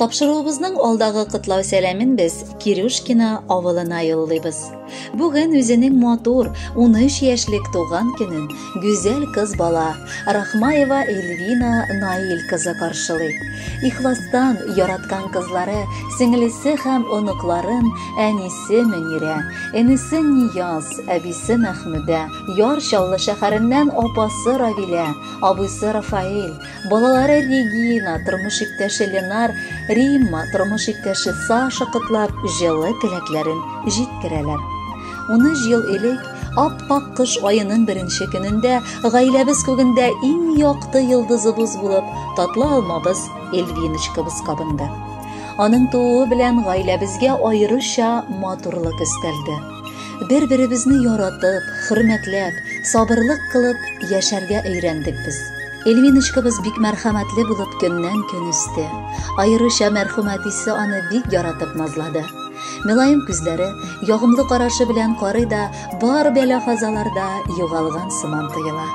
Тапшыруыбызның алдагы кытлау сәламен без Кирюшкина авылына юллыйбыз. Бүген үзенең матур 13 яшьлек туган көнен гүзәл кыз бала Рахмаева Эльвина Наил кызы каршылый. Ихластан яраткан кызлары, сеңлесе һәм оныкларын әнисе Мөнирә, энесе Нияз, әбисе Мәхмүдә, Яр Чаллы шәһәреннән апасы Равилә, абыйсы Рафаил, балалары Регина, тормыш иптәше Ленар, Римма, тормыш иптәше Саша кытлап җылы теләкләрен җиткерәләр. 13 ел элек ап-ак кыш айының 1-нче көнендә гаиләбез күгендә иң якты йолдызыбыз булып татлы алмабыз Эльвиночкабыз кабынды. Аның тууы белән гаиләбезгә аеруча матурлык өстәлде. Бер-беребезне яратып, хөрмәтләп, сабырлык кылып яшәргә өйрәндек без. Эльвиночкабыз бик мәрхәмәтле булып көннән-көн үсте. Аеруча мәрхүм әтисе аны бик яратып назлады. Милаем күзләре, ягымлы карашы белән карый да, бар бәла-казаларда югалган сыман тоела.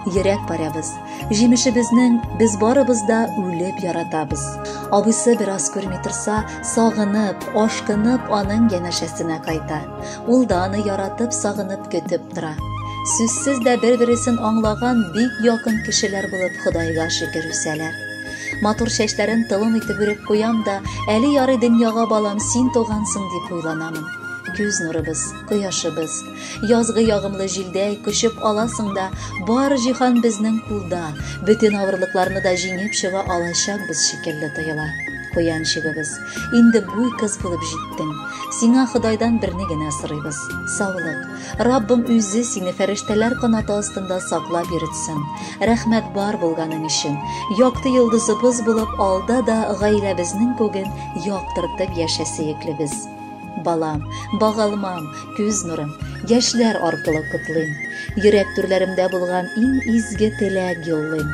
Йөрәк парабыз, җимешебезнең без барыбыз да үлеп яратабыз. Абыйсы бераз күрми торса, сагынып, ашкынып аның янәшәсенә кайта. Ул да аны яратып, сагынып көтеп тора. Сүзсез дә бер-берсен аңлаган бик якын кешеләр булып Худайга шөкер үсәләр. Матур чәчләрен тылым итеп үреп куям да, әле ярый дөньяга балам син тугансың дип уйланамын. Күз нурыбыз, кояшыбыз, язгы ягымлы җилдәй күчеп аласың да, бар җиһан безнең кулда, бөтен авырлыкларны да җиңеп чыга алачакбыз шикелле тоела. Куянчыгыбыз, инде буй кыз булып җиттең. Сиңа Худайдан берне генә сорыйбыз. Саулык. Раббым үзе сине фәрештәләр канаты астында саклап йөртсен. Рәхмәт бар булганың өчен. Якты йолдызыбыз булып алда да гаиләбезнең күген яктыртып яшәсәеклебез. Балам, багалмам, күз нурым, яшьләр аркылы котлыйм. Йөрәк түрләремдә булган иң изге теләк юллыйм.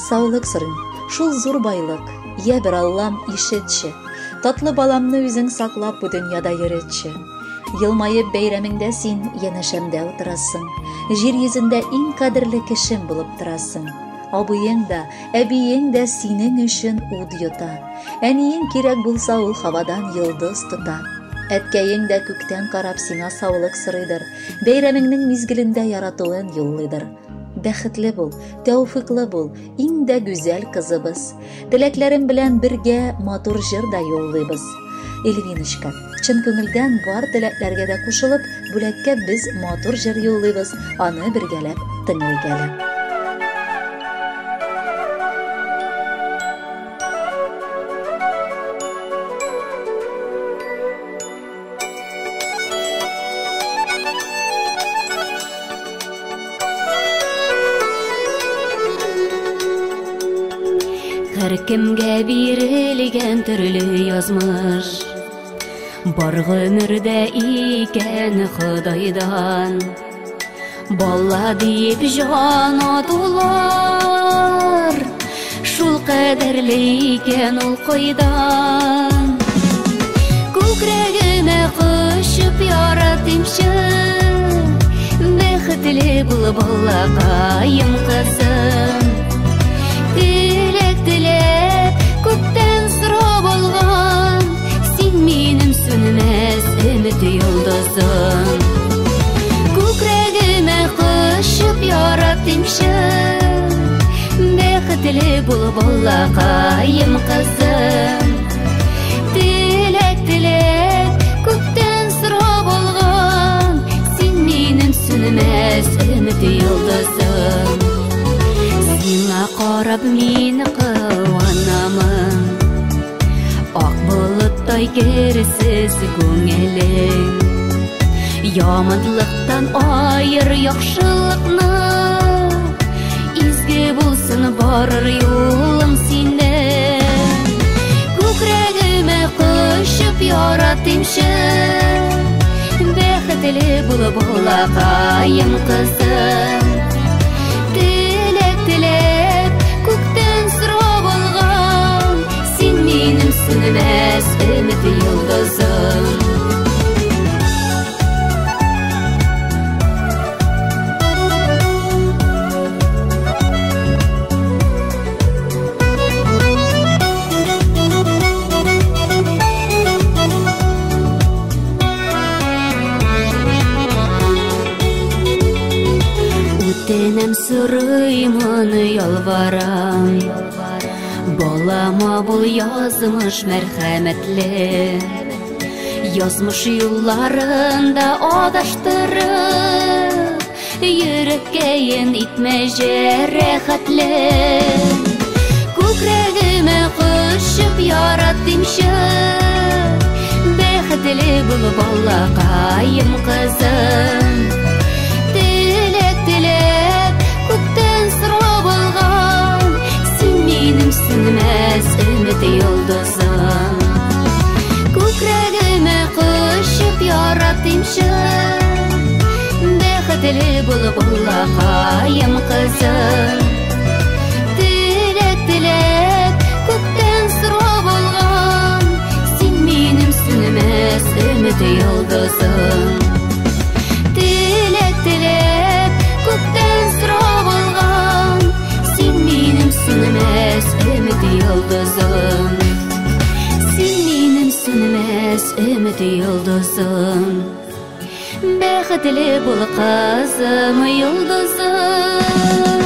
Саулык сорыйм. Шул зур байлык. Я бер Аллам ишетче. Татлы баламны үзең саклап бу дөньяда йөртче. Елмаеп бәйрәмеңдә син янәшәмдә утырасың. Җир йөзендә иң кадерле кешем булып торасың. Абыең да, әбиең дә синең өчен уд йота. Әниең кирәк булса ул һавадан йолдыз тота. Әткәең дә күктән карап сиңа саулык сорыйдыр. Бәйрәмеңнең мизгелендә яратуын юллыйдыр. Бәхетле бул, тәүфыклы бул, иң дә гүзәл кызыбыз. Теләкләрем белән бергә матур җыр да юллыйбыз. Эльвиночка, чын күңелдән бар теләкләргә дә кушылып, бүләккә без матур җыр юллыйбыз, аны бергәләп тыңлыйк әле. Һәр кемгә бирелгән төрле язмыш, бар гомердә икән Худайдан. Бала дип җан атулар, шул кадерле икән ул кайдан. Күкрәгемә кушып яратымчы, бәхетле бул балакаем кызым. Dilek күктән сорап алган, син минем сүнмәс өмет йолдызым. Күкрәгемә кушып яратымчы, бәхетле бул балакаем кызым. Dilek күктән сорап алган, син минем сүнмәс өмет йолдызым. Сиңа карап мин кыланамын, ак болыттай керсез күңелең. Яманлыктан айыр яхшылыкны, изге булсын барыр юлың синең. Күкрәгемә кушып яратымчы, бәхетле бул балакаем кызым. Күктән сорап алган, син минем сүнмәс өмет йолдызым. Тенем сұрыймын ялварам, балама бұл язмыш мәрхәмәтле, язмыш юлларында адаштырып, йөрәккәен итмә җәрәхәтле. Күкрәгемә кушып яратымчы, бәхетле бул балакаем кызым. Теләк теләп күктән сорап алган, син минем сүнмәс өмет йолдызым. Күкрәгемә кушып яратымчы, бәхетле бул балакаем кызым. Теләк теләп күктән сорап алган, син минем сүнмәс өмет йолдызым. Теләк теләп күктән сорап алган, син минем сүнмәс өмет йолдызым. Син минем сүнмәс өмет йолдызым. Бәхетле бул кызым йолдызым.